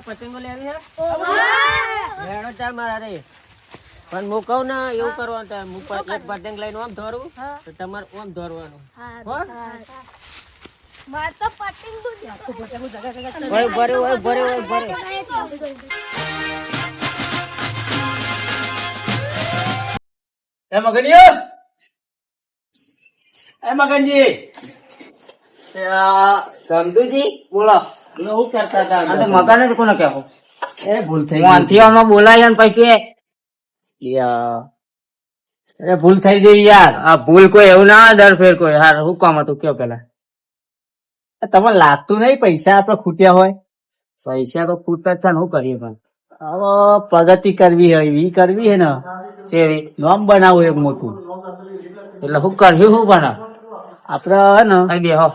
પતંગો લેવી હે લેડો ચાલ મારા રે પણ હું કહું ને એવું કરવાનું તાર હું એક પતંગ લઈને આમ ધોરું તો તમારે આમ ધોરવાનું હો માર તો પતંગ દૂર ઓય ભરે એ મગનજી ચંદુજી બોલો શું કરતા હતા આ તો મકાન જ કોને કહેવો એ ભૂલ થઈ હું અંથિયામાં બોલાય ને પછી ભૂલ થઈ ગઈ યાર. આ ભૂલ કોઈ એવું ના દર ફેર કોઈ હાર હું કામ હતું કયો પેલા તમને લાગતું નહીં પૈસા આપડે ખૂટ્યા હોય? પૈસા તો ખૂટતા જ છે ને શું કરીએ પણ હવે પ્રગતિ કરવી હોય એવી કરવી હે ને ચેવી નામ બનાવવું એક મોટું. એટલે શું કર્યું શું પણ આપડે હે ને બે હો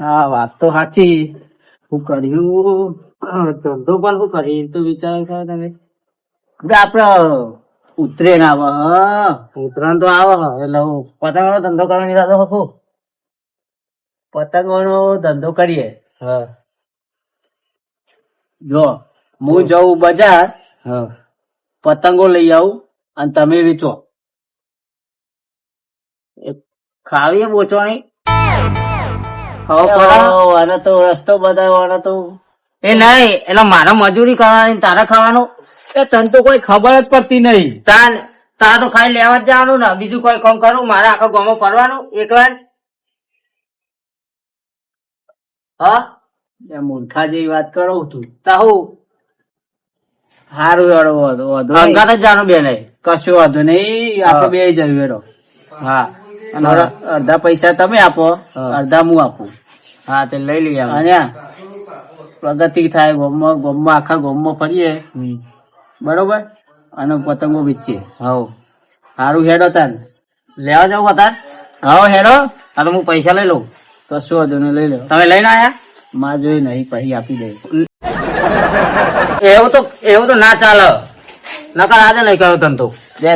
હા વાત તો સાચી. શું કર્યું ધંધો પણ શું કરી તો વિચાર કરો તમે આપડે ઉતરેન આવે ઉત્તરાયણ તો આવે એટલે હું પતંગનો ધંધો કરવાની ઈરાદો શું પતંગો નો ધંધો કરીએ. હા જો હું જઉં બજાર હા પતંગો લઈ આવું અને તમે વેચો. ખાવીએ બોચવાની આને તો રસ્તો બતાવવાનો તો એ નહીં એટલે મારે મજૂરી કરવાની તારે ખાવાનું એ તને તો કોઈ ખબર જ પડતી નહીં. તારે તો ખાઈ લેવા જ જવાનું ને બીજું કોઈ કામ કરું મારે આખો ગામમાં ફરવાનું એકલા જ હા એ મૂર્ખા જેવી વાત કરું તું. તાહુ સારું હેડો વાંધો નહીં. અંગાત જ જાનું બે નહીં કશું વાંધો નહીં આપડે બે જઈએ હેડો. હા અડધા પૈસા તમે આપો અડધા હું આપું હા તે લઈ લઈએ અને પ્રગતિ થાય ગોમમાં આખા ગોમમાં ફરીએ બરોબર અને પતંગો વેચીએ. હવ સારું હેડો તાન લેવા જાવ અત્યારે હા હેડો. હા તો હું પૈસા લઈ લઉં કશું વાંધો નહીં લઈ લો. તમે લઈને આયા માં જોઈ નહીં પછી આપી દે. એવું તો ના ચાલે નકર આજે નહીં કહ્યું તને તો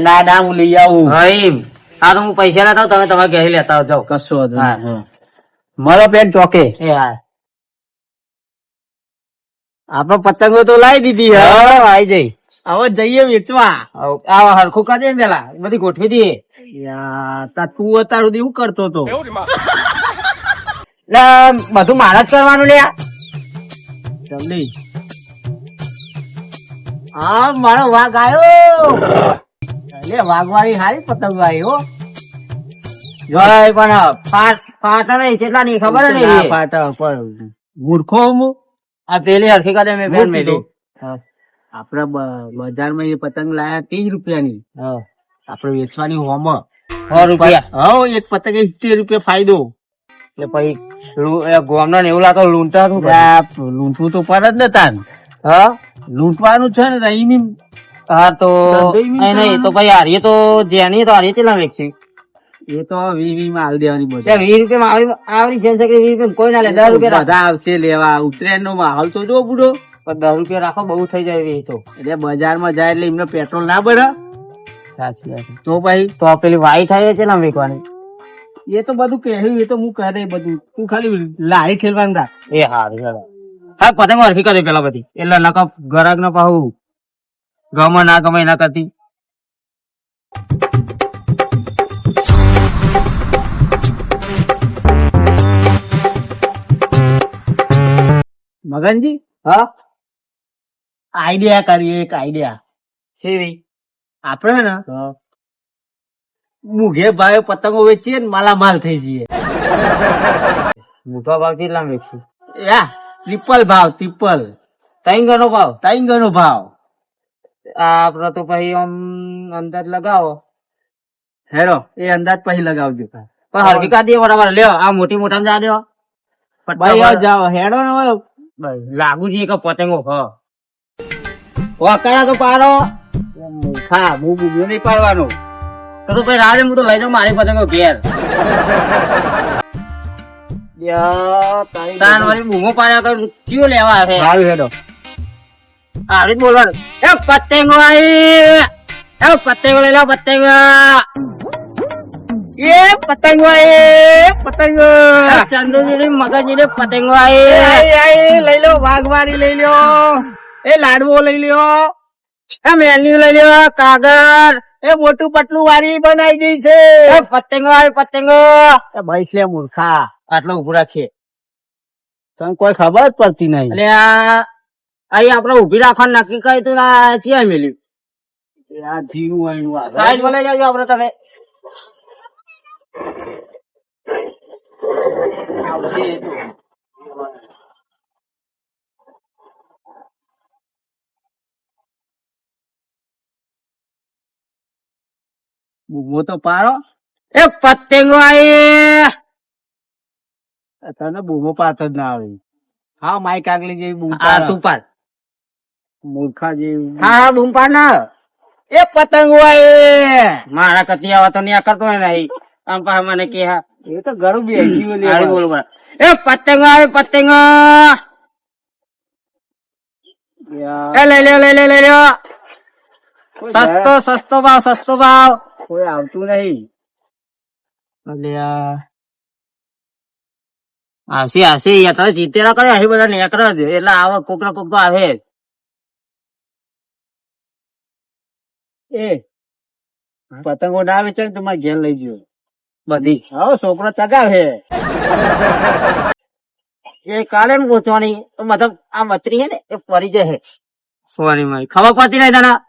ના ના હું લઈ આવું. હા હા તો હું પૈસા લેતા તમે તમારે ઘરે લેતા જાઓ કશું વાંધો હા. નહીં. મારો પેન ચોકે એ હા આપડે પતંગો તો લાવી દીધી હે. આવી જઈ હવે જઈએ વેચવા. આવા હરખું કરી દે પેલા બધી ગોઠવી દઈએ યાર તું અત્યાર સુધી શું કરતો હતો? બધું મારે જ કરવાનું લે જલ્દી. હા મારો વાઘ આવ્યો. અરે વાઘવાળી હારી પતંગ આવી હો. પણ ફાટા નહીં કેટલા નહીં ખબર ના નહીં ફાટા પણ મૂર્ખો હું. આ પેલી હરખી કરી દે મેં બેન મેલી આપડે બજારમાં એ પતંગ લાયા 30 રૂપિયાની આપડે વેચવાની હોમ 100 રૂપિયા હા એક પતંગ 70 રૂપિયા ફાયદો. એટલે પછી ગોમના ને એવું લાગે લૂંટા લૂંટવું તો પર જ ને તાન. હા લૂંટવાનું છે ને રહી. હા તો ધંધો નહીં તો પછી હારીએ તો જેની તો હારીએ કેટલા વેચી એ તો 20 માં હાલ દેવાની બધું. 20 રૂપિયા આવરી છે 20 રૂપિયા કોઈ ના લે 10 રૂપિયા બધા આવશે લેવા. ઉત્તરાયણ નો માહોલ તો જો બુડો. પણ 10 રૂપિયા રાખો બહુ થઈ જાય એ તો એટલે બજારમાં જાય એટલે એમને પેટ્રોલ ના બળે સાચી વાત તો ભાઈ તો પેલી વાઈ થાય છે ને વેચવાની એ તો બધું કહ્યું એ તો હું કરે બધું. તું ખાલી લારી ખેલવાનું રાખ. એ હારું ચાલો હા પતંગ હરખી કરી પેલા બધી એટલે નકા ગરાક ના પાહુ ગમે ના ગમે એના કરતી મગનજી હા આઈડિયા કરીએ એક આઈડિયા. સેવી આપડે ને મુઘે ભાવે પતંગો વેચીએ ને માલામાલ થઈ જઈએ. મોટા ભાવ કેટલા વેચી યા ટ્રિપલ ભાવ ટ્રિપલ ત્રણ ગણો ભાવ 3 ગણો ભાવ. આપડે તો પછી આમ અંદાજ લગાવો હેડો એ અંદાજ પછી લગાવજો. પણ હરખી કા દે બરાબર લ્યો આ મોટી મોટા જા દેવા ભાઈ જાઓ હેડો ને હવે. લાગુ છે કે પતંગો હ વકારા તો પારો હા હું બુગો નહીં પાડવાનો. તો ભાઈ રાજે હું તો લઈ જાઉં મારી પતંગો ઘેર તાન વાળી બૂમો પાડ્યા કર કયો લેવા આવે સારું હેડો. આવી જ બોલવાનું એ પતંગો આવી એ પતંગો લઈ લો પતંગો એ પતંગો એ પતંગો ચંદુજી મગજની પતંગો લઈ લો વાઘવારી લઈ લો એ લાડવો લઈ લ્યો મેન્યુ લઈ લ્યો કાગળ એ મોટું પટલું વાળી બનાવી દઈ છે પતંગો પતંગો એ ભાઈ છે મૂર્ખા આટલો ઉભો રાખીએ તને કોઈ ખબર જ પડતી નહીં એટલે અહીં આપડે ઉભી રાખવાનું નક્કી કર્યું તું ક્યાં મેલ્યું આ ધીરું આયનું સાઈડ માં લઈ જાજો આપડે તમે બૂમો તો પાડો એ પતંગો તને બૂમો પાત જ ના આવે હા માઈક આગલી જેવી બૂમ તું પાડ મૂર્ખા જેવી હા બૂમ પાડ ના એ પતંગો મારા કતી આવા તો ન્યા કરતો નહીં આમ પા મને કે હા એ તો ઘરું બેસી બોલ એ પતંગો પતંગો એ લઈ લ્યો સસ્તો ભાવ કોઈ આવતું નહીં આસી યાત્રા જીતેલા કરે અહીં બધા નેકરા એટલે આવે કોક ના કોક તો આવે એ પતંગો ના આવે છે ને તમારે ઘેર લઈ ગયો બધી હવે છોકરો ચગાવે એ કાલે ને પૂછવાની મતલબ આ મચરી છે ને એ પડી જાય સોરી મારી ખબર પડતી નહીં તને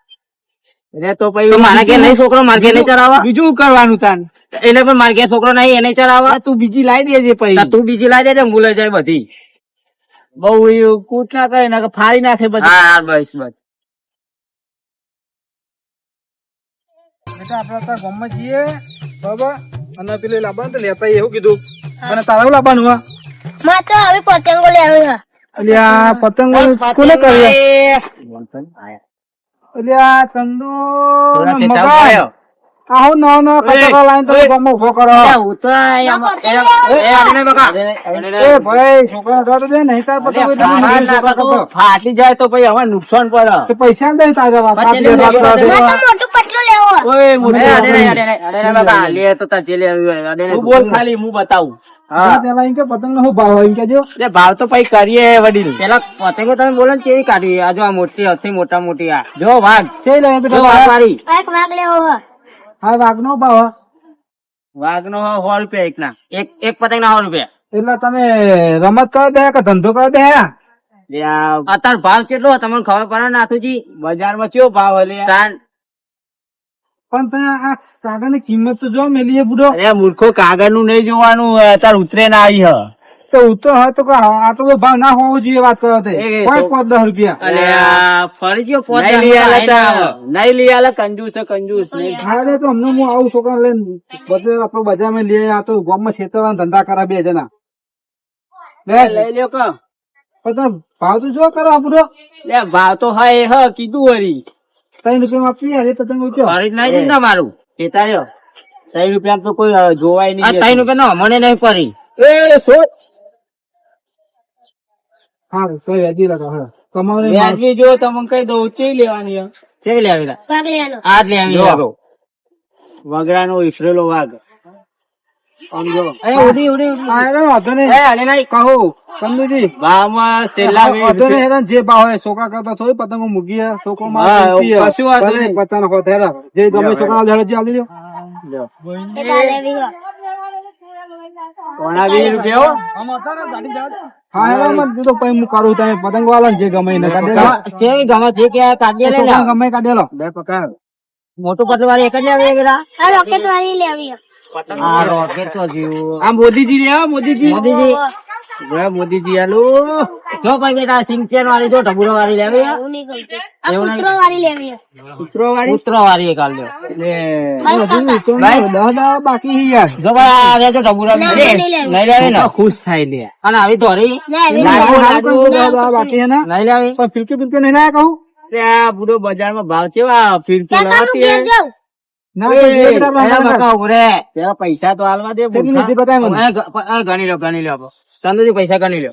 એટલે તો પછી મારા ઘેર નહીં છોકરો મારા ઘેર નહીં ચરાવા બીજું કરવાનું તાન એટલે પણ મારા ઘેર છોકરો નહીં એને ચરાવા તું બીજી લાવી દેજે પછી તું બીજી લાવી દેજે ભૂલે જાય બધી બહુ કૂટ ના કરે ને ફાડી નાખે બધી હા બસ આપડે ત્યાં ગામમાં જઈએ બરાબર અને પેલી લાવવાનું તો લેતા એવું કીધું અને તારા લાવવાનું હા માં તો હવે પતંગો લેવી છે એટલે આ પતંગો કોને કરીએ એટલે આ ચંદુ આહો નો પતંગો લાઈન તમે ગામમાં ઉભો કરો એ ભાઈ છોકરા તો દે નહીં તાર પતંગો ફાટી જાય તો પછી હવે નુકસાન પડે પૈસા દે તારે મોટું પતલું લેવો બોલ ખાલી હું બતાવું પતંગ નો ભાવ હોય કેજો ભાવ તો પછી કરીએ વડીલ પેલા પતંગો તમે બોલો ને કેવી કાઢી આ જો આ મોટી હતી મોટા મોટી આ જો વાઘ છે મારી એક વાગ લેવો છે હા વાઘ નો ભાવ વાઘ નો 100 રૂપિયા એક ના એક પતંગ ના 100 રૂપિયા એટલે તમે રમત કરો બે કે ધંધો કરો બે અત્યારે ભાવ કેટલો તમને ખબર પડે નાથુજી બજારમાં કેવો ભાવ હલે પણ તમે આ કાગળ ની કિંમત તો જો મેલી બુડો અરે મૂર્ખો કાગળ નું નહીં જોવાનું અત્યારે ઉતરે ના આવી હ તો ઉતરો હોય તો આટલો ભાવ ના હોવો જોઈએ વાત કરો તો 10 રૂપિયા ફરી ગયો નહીં લઈ આલે કંજૂસ હા તો અમને હું આવું છોકરા લઈને બધે આપડે બજારમાં લઈ આ તો ગામમાં છેતરવાના ધંધા કરા બે જણા લઈ લ્યો ક પણ ભાવ તો જો કરો આપડો ભાવ તો હા હ કીધું વળી 3 રૂપિયા આપી પતંગ ફરી નહીં દીધા મારું કેતા રહ્યો 3 રૂપિયા તો કોઈ જોવાય નહીં 3 રૂપિયા નો મને નહીં ફરી એ હા તો વ્યાજી લગાવ વ્યાજી જો તમને કઈ દઉં ચેવી લેવાની ચેવી લેવી વાગ લેવાનો આ જ લેવી વગડાનો ઈસરેલો વાઘ જે ભાવ હોય છોકરા કરતા થોડી પતંગો મૂકી છોકરો પચાસ જે ગમે છોકરા લેવી રૂપિયા હા હું કરું તમે પતંગ વાળા જે ગમે ગમે જે કે ગમે કાઢેલો બે પકડ મોટું પતલું વાળી એક જ લેવી આ રોકેટ વાળી લેવી આ રોકેટ તો જીવ આ મોદીજી રે મોદીજી મોદીજી આલુ જો ભાઈ બેટા સિંચન વાળી જો ઢબુરો વાળી લેવી એવું નહીં કરતી આ કૂતરો વાળી લેવી કૂતરો વાળી એક આલ લ્યો બાકી યાર જો ભાઈ આ જો ઢબુરો નહીં લેવી ને ખુશ થાય લે અને આવી ધોરી બાકી હે ને નહીં લેવી પણ ફિરકી ફિરકી નહીં ના કહું ત્યાં બુડો બજારમાં ભાવ છે ફિરકી લવાતી પૈસા તો હાલવા દે ગણી લો ચંદુજી પૈસા ગણી લો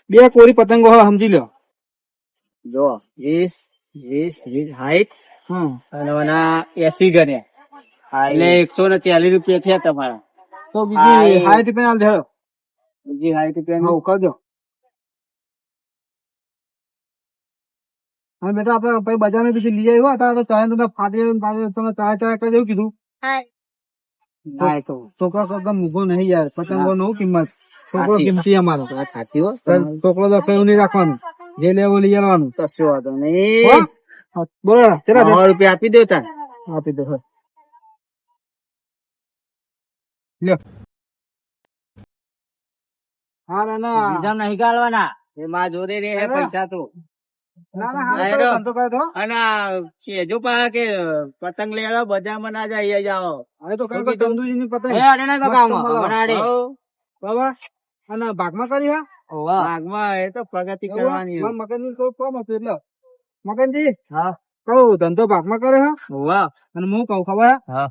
બે કોરી પતંગો સમજી લો જો 20 હાઈટ અને 80 ગણ્યા એટલે 140 રૂપિયા થયા તમારા. તો બીજી 60 રૂપિયા આલ દેજો. બીજી 60 રૂપિયા કરજો. અને બેટા આપડે પછી બજારમાં પછી લઈ આવ્યો અત્યારે તો ચાય તો ફાટી તમે ચાય કરી એવું કીધું. છોકરો એકદમ મૂકો નહીં યાર, પતંગો નો કિંમત, છોકરો કિંમતી અમારો. છોકરો તો કયું નહીં રાખવાનું, જે લેવું લઈ આવવાનું. કશું વાંધો નહીં. બોલો ચલા 100 રૂપિયા આપી દો તાર. આપી દો લ્યો. હા ના ના બીજા નહીં ગાળવાના, એ માં જોડે રે પૈસા તો. અને કેજો પા કે પતંગ લેવા બજારમાં ના જાય જાઓ. હવે તો કઈ ચંદુજી ની પતંગ બાબા અને ભાગમાં કરી હા ભાગમાં એ તો પ્રગતિ કરવાની. મગનજી કોઈ કોમ હતું એટલે મગનજી હા કઉ ધંધો ભાગમાં કરે હા. અને હું કઉ ખબર હા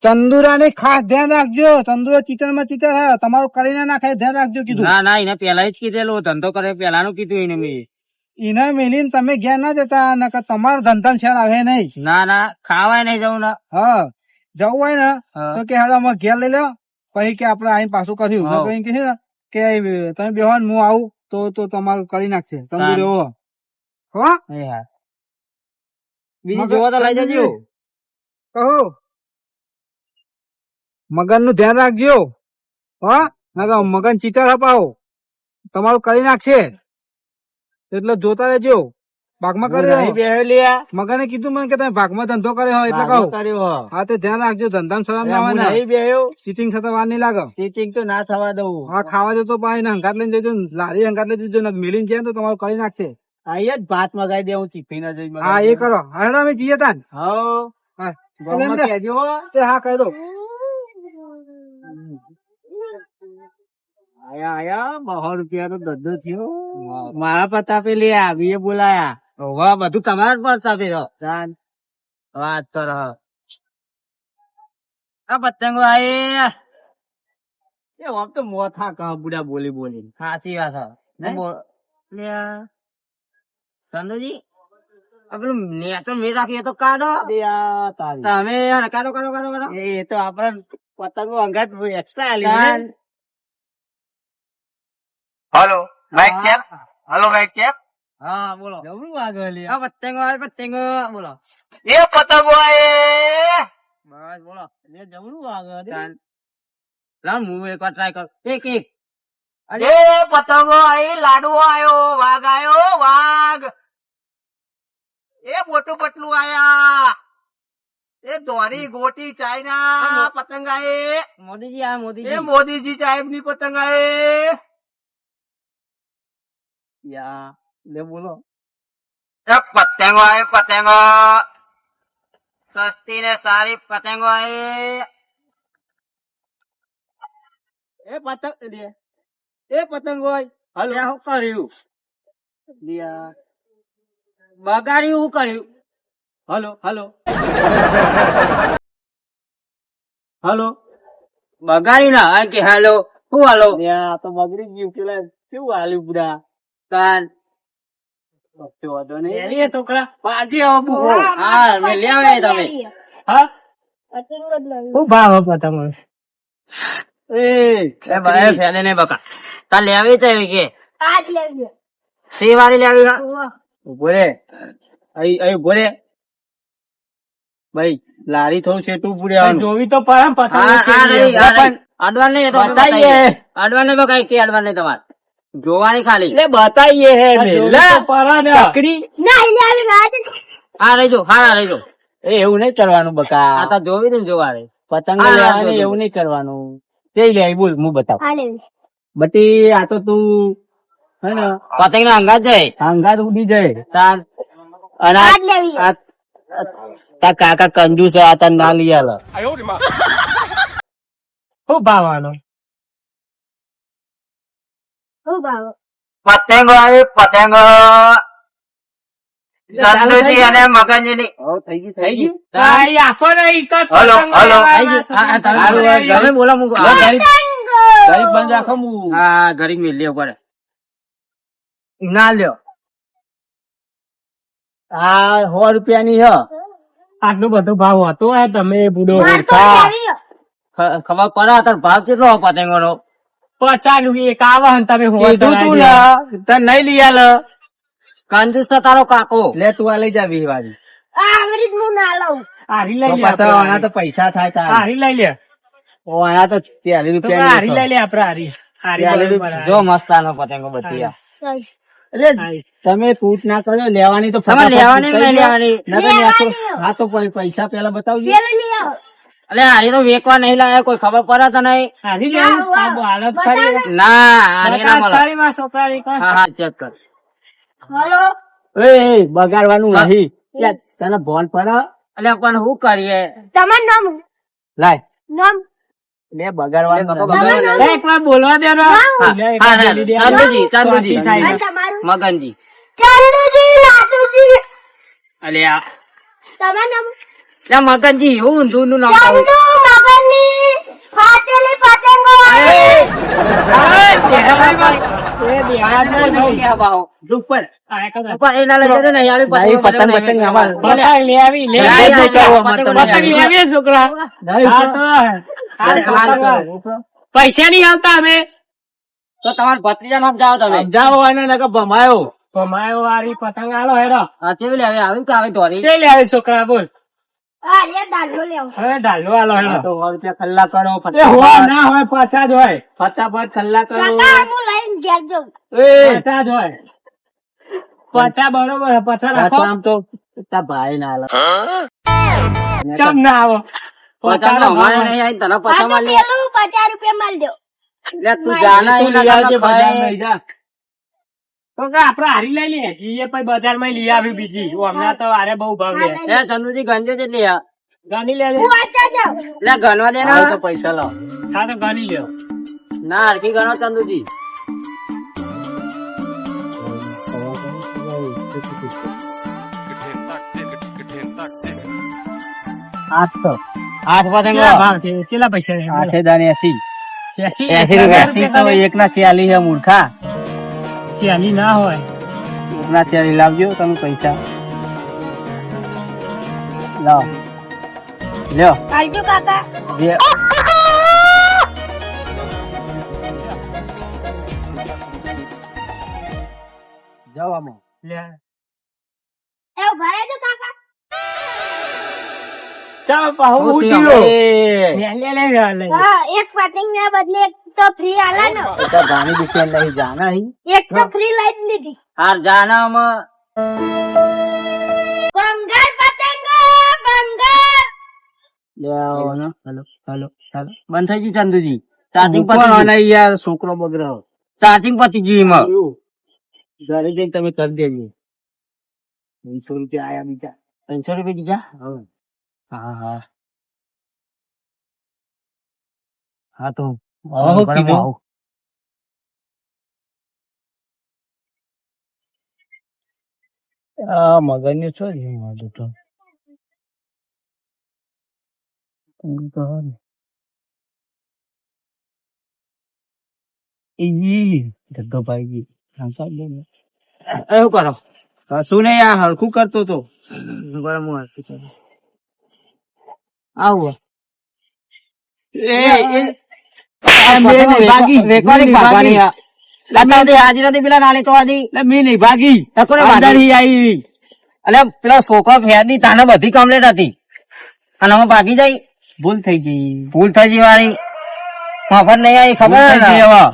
ચંદુરા ને ખાસ ધ્યાન રાખજો. ચંદુરા ચીચર માં ચીચર હા, તમારું કરીને નાખે ધ્યાન રાખજો કીધું. ના ના એને પેલા જ કીધેલું, ધંધો કરે પેલાનું કીધું એને મેં. એને મેલીને તમે ઘેર ના જતા, નકર તમારો ધંધા ખ્યાલ આવે નહીં. ના ના ખાવાય નહીં જવું ને. હા જવું હોય ને તો કે હેડો અમે ઘેર લઈ લો, પછી કે આપડે આઈને પાછું કર્યું કે તમે બેહો હું આવું તો તમારું કરી નાખશે તંદુરી. હો બીજી જોવા તો લઈ જજો. કહો મગન નું ધ્યાન રાખજો. હા મગન ચીટર અપાવો, તમારું કરી નાખશે એટલે જોતા રહેજો. ભાગમાં કર્યો મગને કીધું મને કે તમે ભાગમાં ધંધો કર્યો હોય એટલે કહું. હા તો ધ્યાન રાખજો, ધંધા શરમ ના આવે. ચીટિંગ થતા વાર નહીં લાગે. ચીટિંગ તો ના થવા દઉં. હા ખાવા જતો પાણી હંગાત લઈને જજો, લારી હંગાત લઈ જજો, મેલીને જાય તો તમારું કરી નાખશે. અહીંયા જ ભાત મગાવી દેવું ટિફિન જ. હા એ કરો. હા અમે જઈએ તાન. હા કહી દો. આયા 100 રૂપિયા નો ધંધો થયો. મારા પતાપે લે આવી બોલાયા. વાહ બધું તમારા પતાપે વાત કર. પતંગો આમ તો મોથા કહ બુડા બોલી બોલી. સાચી વાત ચંદુજી પેલું નેચર મેં રાખીએ તો કાઢો તમે. કાઢો કાઢો કાઢો કાઢો. એ તો આપડે પતંગો અંગાત એક્સ્ટ્રા આલી. Hello mic check. Hello mic check. હા બોલો. જમણું આગળ પતંગો આવે પતંગો બોલો. એ પતંગો આવે બસ બોલો. જમણું આગળ લાવ હું એક વાર ટ્રાય કર. એક એક એ પતંગો આવી, લાડવો આવ્યો, વાઘ આવ્યો, વાઘ. એ મોટું પટલું આયા, એ દોરી ગોટી ચાઇના પતંગ આયે. મોદીજી આ મોદીજી. એ મોદીજી સાહેબ ની પતંગ આયે. યા લે બોલો. એ પતંગો આવે પતંગો, સસ્તી ને સારી પતંગો આવે. એ પતંગ લે એ પતંગો હોય. હલો શું કર્યું બગાડ્યું શું કર્યું. હલો હલો હલો બગાડી ના કે હાલો શું હાલો. તો બગડી ગયું પેલા કેવું હાલ્યું પૂરા કાન. છોકરા પાજી હા મેં લે તમે. હા શું ભાવ પતંગ ફેલે ને બકા તાર લેવી છે કે સી વાળી લેવી. બોલે અહીં બોલે ભાઈ લારી થોડું છેટું પૂરે જોવી તો અડવાન નહીં બતાવીએ. અડવાન નહીં બકાય કે અડવાન નહીં તમારે જોવાની ખાલી એટલે બતાવીએ. હા રહી જાઓ હા રહી જાઓ. એ એવું નહીં કરવાનું બકા. આ તો જોવી ને જોવા પતંગ લેવાની એવું નહીં કરવાનું. તે લે બોલ હું બતાવ બટી. આ તો તું હે ને પતંગ ના અંગાત જાય અંગાત ઉડી જાય તાર. અને તાર કાકા કંજૂસ આ તાર ના લઈ આલે. શું ભાવવાનો પતંગો આવે પતંગો ચંદુજી અને મગનજી ની થઈ ગયું. તમે બોલો ગરીબ બંધ રાખો. હા ગરીબ મેં લ્યો પડે ના લ્યો. હા 100 રૂપિયા ની હ. આટલું બધું ભાવ હોતો હોય તમે બુડો માર તો લેવી હે. ખબર પડે તાર ભાવ કેટલો પતંગો નો 50 એક આવે ને તમે હોવા કીધું તું ને તને નહીં લઈ આલ કંજૂસ છે તારો કાકો. લે તું આ લઈ જા 20 વાળી આ આવી રીત હું ના લઉં. હારી તો લઈ લે પાછા આના તો પૈસા થાય તાર હારી લઈ લે ઓ આના તો 40 તો હારી લઈ રૂપિયા લે આપડે હારી હારી 40 બરોબર હારી. જો મસ્ત આનો પતંગો બધી આ. એટલે તમે તૂટ ના કરો લેવાની તો તમારે લેવાની કે નહીં લેવાની? હા તો પૈસા પેલા બતાવજો પેલું લઈ આવો. અલે હારી તો વેકવા નહીં લાયા કોઈ ખબર પડે તો નહીં. હારી લેવું આ હાલત ખરી ના હારી ના મળે. સારી માં છોકરાની કોણ હા હા ચેક કર. હલો એ બગાડવાનું નહીં તને બોલ પડે અલે પણ શું કરીએ? તમારું નામ શું? લાય નામ લે બગાડવાનું તમારું નામ એક વાર બોલવા દે ને લે, એક વાર હા, બોલી દે. ચાંદુજી, ચાંદુજી. પાછી સાઈડ. અને તમારું મગનજી. ચાંદુજી લાતુજી. અલે આ તમારું નામ લે મગનજી એવું ઊંધું ઊંધું નામ કહું. ચાંદુ મગનની ફાટેલી પતંગો એ બિહાર નો નહીં. ક્યાં ભાવ? ઉપર આ એક જ. ઉપર એના લઈ જજો ને યાર નહીં, પતંગ પતંગ આમાં. પતંગ લે આવી લે યા, આવી. યા, યા, પતંગ પતંગ પતંગ લે આવી છોકરા નહીં, હા તો હાલ પૈસા નહીં આવતા અમે તો તમારા ભત્રીજા નામ જાઓ તમે. સમજાવો અને નકર ભમાયો ભમાયો વાળી પતંગ આલો હેડો હા કેવી લે આવી કે આવે ધોરી? છે લે આવી છોકરા બોલ હા લે દાલો લેવો. હવે ડાલો આલો હેડો તો 100 રૂપિયા ખલ્લા કરો એ હોય ના હોય 50 જ હોય ફટાફટ ખલ્લા કરો કાકા હું લઈને ઘેર જાઉં. એ 50 જ હોય 50 બરોબર 50 રાખો આમ તો તાર ભાઈ ના હાલે. ચમ ના આવો પચાસ તો અમારે નહીં આવી, તને આ પચાસ તો માં લે. પેલું 50 રૂપિયા માલ દો. લે તું જાના તું એના લઈ આવજે કરતા બજારમાં ભાઈ. લઈ જા. તો કે આપડે હારી લઈ લે જીએ પછી બજાર માં લઈ આવી બીજી હમણાં તો હારે બહુ ભાવ લે લે ચંદુજી ગંજો કેટલી આ? ગાની લે લે હું વાંચવા જાઉં. લે ગણવા દે હાલ તો ને. પૈસા લાવ હા તો ગાની લ્યો ના હરખી ગણો ચંદુજી. આઠ આઠ કેટલા ભાવ છે કેટલા પૈસા છે? આઠે દાને 80 80 રૂપિયા. 80 તો એક ના 40 હે મૂર્ખા ચાલી ના હોય એક ના 40 લાવજો તમે પૈસા લાવ લ્યો આવજો કાકા. જે જાઓ આમાં લે એ ઉભા રહેજો કાકા. ચાલ પાહુ હું ઉઠી ત્યાં લો એ લે હા એક પતંગ ના બદલે એક તો ફ્રી આલા ને. તો ગાની દુકાન નહીં જાના હી એક તો ફ્રી લઈ જ લીધી. હાર જાનામાં બંગાર પતંગો બંગાર. લે આવો ને હેલો હેલો હેલો બંધ થઈ ગયું ચંદુજી. ચાર્જિંગ મૂકો પતી અને યાર છોકરો બગડો ચાર્જિંગ પતી ગયું એમાં. ઘરે જઈને તમે કરી દેજો 200 રૂપિયા આયા બીજા 300 રૂપિયા દીધા. હા હા હા હા તો આવો કીધું આ મગજનું છો ને વાંધો તો ધંધો ભાઈ એવું કરો. કશું નહીં આ હરખું કરતો તો આવું ભાગી ભાગવાની આ. લાતા હતી, હાજી નથી પેલા નાની તો હાજી. મેં નહીં ભાગી તો કોને ભાગી? અંદર હી આવી અલે પેલા છોકરો ફેદી તાને બધી કમ્પ્લેટ હતી અને અમે ભાગી જાય. ભૂલ થઈ ગઈ ભૂલ થઈ ગઈ મારી. મફત નહીં આવી ખબર ભૂલ થઈ ગઈ ને? હવે.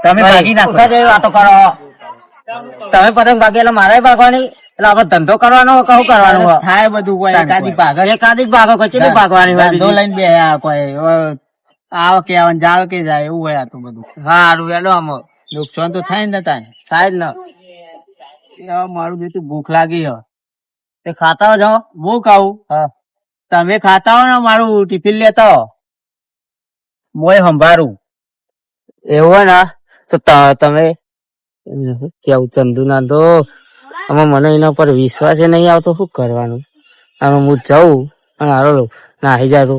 તમે ભાગી નાખો વખત એવી વાતો કરો. તમે પતંગ ભાગી એટલે મારે ભાગવાની એટલે આપણે ધંધો કરવાનો હોય, કહું કરવાનું હોય? થાય બધું કોઈ એકાદી ભાગર એકાદી જ ભાગો કોઈ ચેટલી ભાગવાની હોય ધંધો બીજી? લઈને બે કોઈ આવો કે આવે જાવ કે જાય એવું હોય આ તો બધું હારું વેલો આમ નુકસાન તો થાય ને તાને થાય જ ને. હવે મારું બેટું ભૂખ લાગી હે તે ખાતા જાઓ. હું ખાવું હા તમે ખાતા હો ને મારું ટિફિન લેતા હો મોય સંભારું એવું હોય ને તો તમે કેવું ચંદુ ના તો આમાં મને એના પર વિશ્વાસ નહીં આવતો. શું કરવાનું? આમાં હું જાઉં અને હારો નાહી જાતો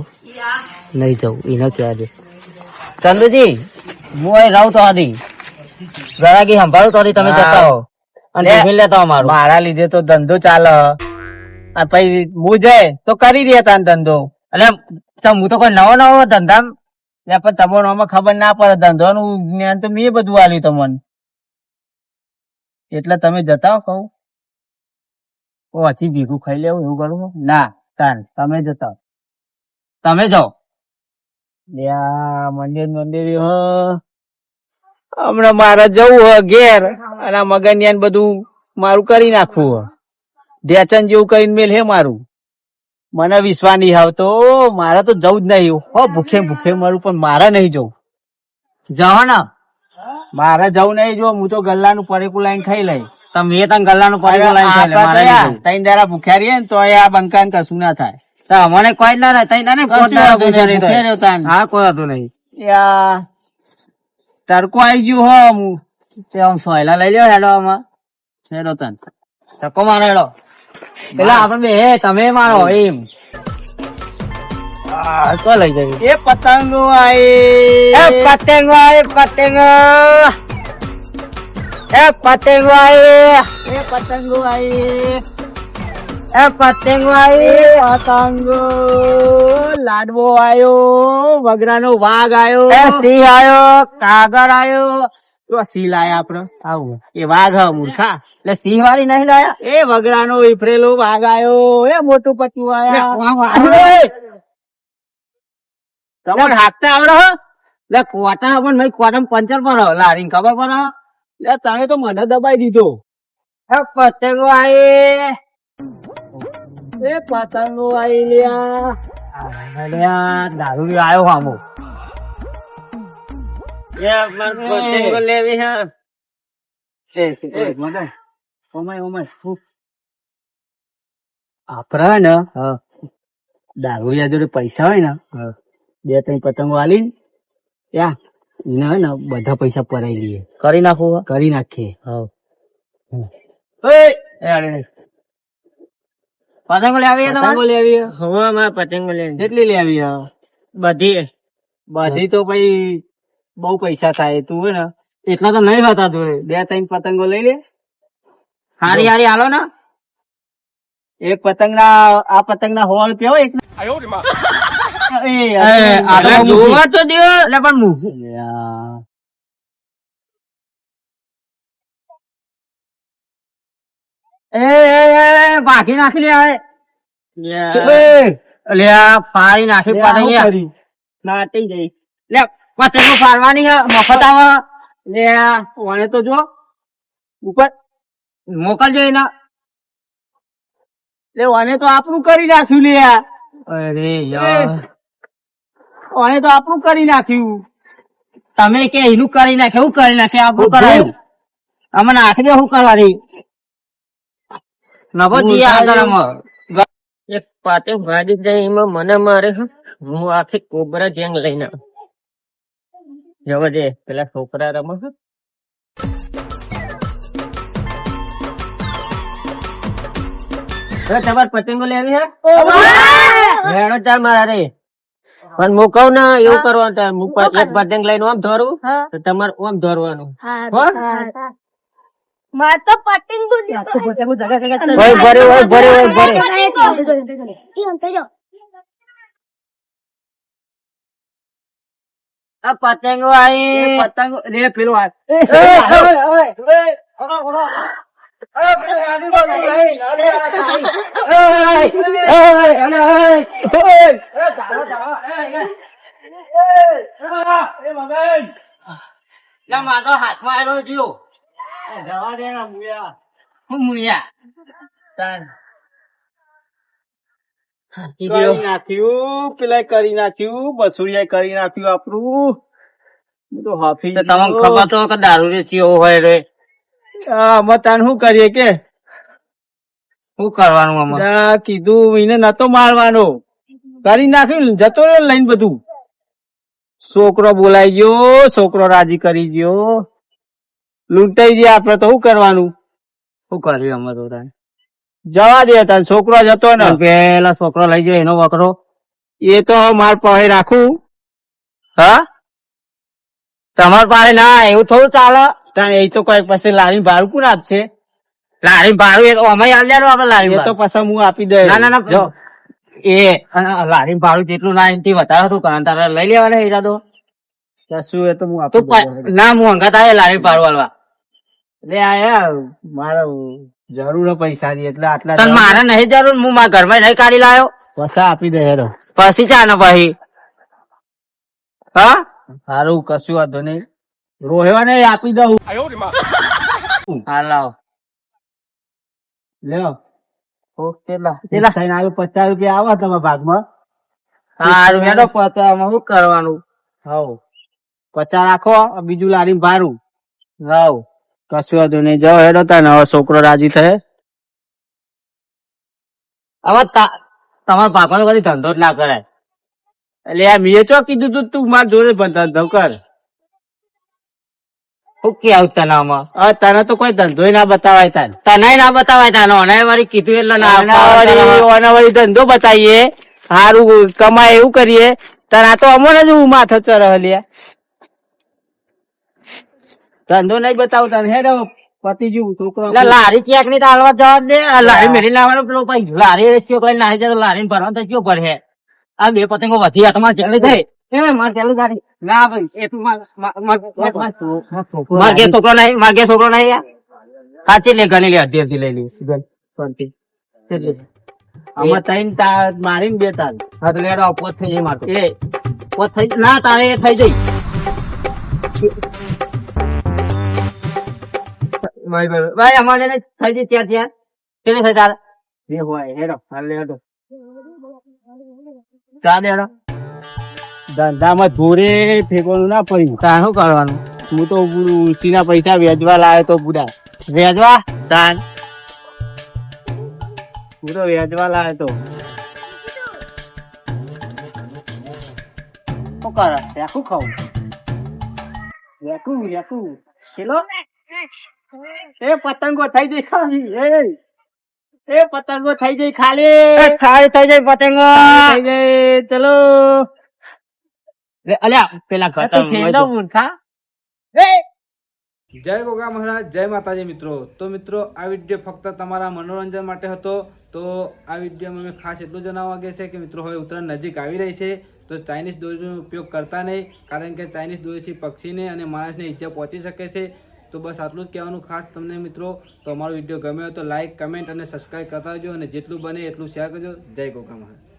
નહીં જવું એને કહેવા દે. ચંદુજી હું અહીં રહું તો હતી ગરાગી સંભાળું તો હતી તમે જતા હો અને લે. ટિફિન લેતા હો મારું. મારા લીધે તો ધંધો ચાલે આ પછી હું જાય તો કરી દે તાન ધંધો. એટલે હું તો કોઈ નવો નવો ધંધા એટલે પણ તમને આમાં ખબર ના પડે, ધંધોનું જ્ઞાન તો મેં બધું આલ્યું તમને, એટલે તમે જતા હો કહું. ઓછી ભીખું ખાઈ લેવું એવું કરું ના, તાન તમે જતા તમે જાઓ. મંદિર હમણાં મારે જવું હે ઘેર, અને આ મગનિયાન બધું મારું કરી નાખવું હે, ઢેચન જેવું કરીને મેલ હે મારું. મને વિશ્વાસ નહીં આવતો, મારે તો જવું જ નહીં. હો ભૂખે ભૂખે મારું, પણ મારે નહીં જવું. જાઓ ને મારે જવું નહીં જો, હું તો ગલ્લાનું પરેકું લાઈન ખાઈ લઈ. તમે એ તને ગલ્લાનું પડી લાઈન ત્રણ દાડા ભૂખ્યા રહીએ ને તો આ બંકાન કશું ના થાય. અમને કોઈ ના રહે તઈ તને કશું વાંધો નહીં, ભૂખ્યા રહ્યો તાન. હા કોઈ હતું નહીં. યા, તડકો આવી ગયો હો, હું તે આમ સોયલા લઈ લ્યો હેડો આમાં હેડો તાન. ધક્કો મારો હેડો. પેલા આપણે બે હે તમે મારો એમ તો લઈ જઈએ. એ પતંગો આઈ, એ પતંગો આવે પતંગો, એ પતંગો આવે, એ પતંગો આઈ, એ પતંગો આવે, પતંગો. લાડવો આયો, વગરાનો વાઘ આયો, એ સિંહ આયો, કાગળ આયો. તો સિંહ લાયા આપડે, આવું એ વાઘ હ મૂર્ખા. એટલે સિંહ વાળી નહીં લાયા. એ વગરાનો વિફરેલો વાઘ આયો, એ મોટું પચું આયા. તમને હાકતા આવડે હો? એટલે કોટા પણ ભાઈ કોટા પંચર પર લારી ખબર પડે. લે તમે તો મને દબાઈ દીધો. એ પતંગો આવે, એ પતંગો આઈ લ્યા. દારૂ આવ્યો હામો. પતંગો લેવી હે. આપડા ને દારૂ જોડે પૈસા હોય ને, બે ત્રણ પતંગો આલી યા એને હે ને બધા પૈસા પરાઈ લઈએ, કરી નાખું. કરી નાખીએ. પતંગો લેવી હે પતંગો તમારે? લેવી હે? હવે મારે પતંગો લેવી. કેટલી લેવી હે? બધી બધી તો પછી બહુ પૈસા થાય. તું હે ને એટલા તો નહીં હતા જોડે. બે ત્રણ પતંગો લઈ લે. હારી હારી હાલો ને. એક પતંગ ના, આ પતંગ ના 100 રૂપિયા હોય. જોવા તો દે એટલે પણ મૂકું. ભાગી નાખી લે હવે. અલ્યા ફાડી નાખી પતંગ નાટી જઈ. લે પતંગો ફાડવાની હે મફત આવે. ઓને તો જો ઉપર મોકલજો એના. લે ઓને તો આપણું કરી નાખ્યું. લે અરે યાર ઓને તો આપણું કરી નાખ્યું. તમે કે એનું કરી નાખે હું કરી નાખે આપણું કરાયું. અમે નાખી દે શું કરવાની. નવો જી આગળ એક પાતે ભાજી જાય એમાં મને મારે હું આખી કોબરા ગેંગ લઈને જવા દે પેલા છોકરા રમે તમારે પતંગો લેવી હે મેળો ચાલ મારા રે પણ હું કઉ ને એવું કરવાનું એક પતંગ લઈને આમ ધોરવું તો તમારે આમ ધોરવાનું. માર તો પતંગ આ પતંગો આવી પતંગ રે પેલો મારો હાથમાં આવ્યો જીઓ જવા દે ને મુયા. હું મુયા કરી નાખ્યું, પેલા કરી નાખ્યું, બસુરિયા કરી નાખ્યું આપણું. હું તો હાફી તમને ખબર તો કે દારૂ રે ચીઓ હોય રે મતાન શું કરીએ કે શું કરવાનું આમાં. કીધું એને નતો મારવાનો, કરી નાખ્યું, જતો રહ્યો લઈને બધું. છોકરો બોલાઈ ગયો, છોકરો રાજી કરી ગયો, લૂંટાઈ ગયા. આપડે તો શું કરવાનું? શું કર્યું અમે તો જવા દે તાર, છોકરો જતો ને પેલા છોકરો લઈ જાય એનો વકરો એ તો માર પાસે રાખું. હા તમાર પાસે ના એવું થોડું ચાલે. તાર એ તો કોઈ પાસે લાવી ભાડું કોણ આપશે? લારી ભાડું એ તો અમે આલ્યાનું આપડે લારી એ તો ભાડું. પાછા હું આપી દે. ના ના ના જો એ લારી ભાડું જેટલું ના એનાથી વધારે હતું કારણ તારે લઈ લેવાના ઈરાદો કશું એ તો હું તું આપી દઉં. ના હું અંગત આવે લારી ભાડું વાળવા લે આયા મારે જરૂર હે પૈસાની એટલે આટલા તને મારે નહીં જરૂર હું મારા ઘરમાં નહીં કાઢી લાયો પૈસા આપી દે હેરો. પછી ચા ને પછી હા સારું કશું વાંધો નહીં. રોહેવા ને આપી દઉં. હા લાવો લ્યો કેટલા થઈને આવ્યું 50 રૂપિયા આવા તમારા ભાગમાં. સારું હેડો પચાસમાં શું કરવાનું હવ 50 રાખો બીજું લારી ભારું. હાવ કશું વાંધો નહીં. જાઓ હેડો તાને હવે છોકરો રાજી થાય. હવે તમારા પાપાનો કદી ધંધો જ ના કરાય એટલે આ મેં ચો કીધું તું મારા જોડે ધંધો કર. શું કે આવું તને આમાં હવે તને તો કોઈ ધંધો ના બતાવાય તાન. તને ના બતાવાય તાનો અને વળી કીધું એટલે ના અનાવારી ધંધો બતાવીએ સારું કમાય એવું કરીએ. તાર આ તો અમોને જ માથે ચરહ લ્યા. ધંધો નહીં બતાવું તને હેડો પતિ જેવું છોકરો. એટલે લારી ચેક ની ચાલવા જવા દે આ લારી મેરી લાવવાનો પેલો ભાઈ લારી રેસ્યો કોઈ નાહી જાય તો લારી ભરવા તો કયો પડે આ બે પતંગો વધી આ તમારે ચાલે થાય એ મારે ચાલુ ગાડી ના ભાઈ એ તું મારે છોકરો નહીં મારે છોકરો નહીં યાર સાચી લે ગણી લે અડધી અડધી લઈ લઈશ આમાં ત્રણ મારીને બે તાર. હા તો લેડો પોત થઈ જાય મારતો એ પોત થઈ ના તારે એ થઈ જાય ભાઈ અમારે થઈ જાય ત્યાં ત્યાં કેટલી થઈ તારે જે હોય હેડો હાલ હેડો. ચા દે હેડો ધંધામાં ધોરે ફેંકવાનું ના પડ્યું. તાર શું કરવાનું હું તો ઉસીના પૈસા વેચવા લાવ્યો તો બુડા. વેચવા તાન હું તો વેચવા લાવ્યો તો. શું કરે રેકું ખાવું રેકું રેકું ચલો. એ પતંગો થઈ જઈ ખાલી. એ પતંગો થઈ જઈ ખાલી. ખાલી થઈ જાય પતંગ થઈ જઈ ચલો. અલ્યા પેલા જય ગોગા મહારાજ, જય માતાજી મિત્રો. તો મિત્રો આ વિડીયો ફક્ત તમારા મનોરંજન માટે હતો. તો આ વિડીયોમાં મેં ખાસ એટલું જણાવવા માંગે છે કે મિત્રો હવે ઉત્તરાયણ નજીક આવી રહી છે તો ચાઇનીઝ દોરીનો ઉપયોગ કરતા નહીં, કારણ કે ચાઇનીઝ દોરીથી પક્ષીને અને માણસને ઈજા પહોંચી શકે છે. તો બસ આટલું જ કહેવાનું ખાસ તમને મિત્રો. તો અમારો વિડીયો ગમ્યો હોય તો લાઈક, કમેન્ટ અને સબસ્ક્રાઈબ કરતા રહેજો અને જેટલું બને એટલું શેર કરજો. જય ગોગા મહારાજ.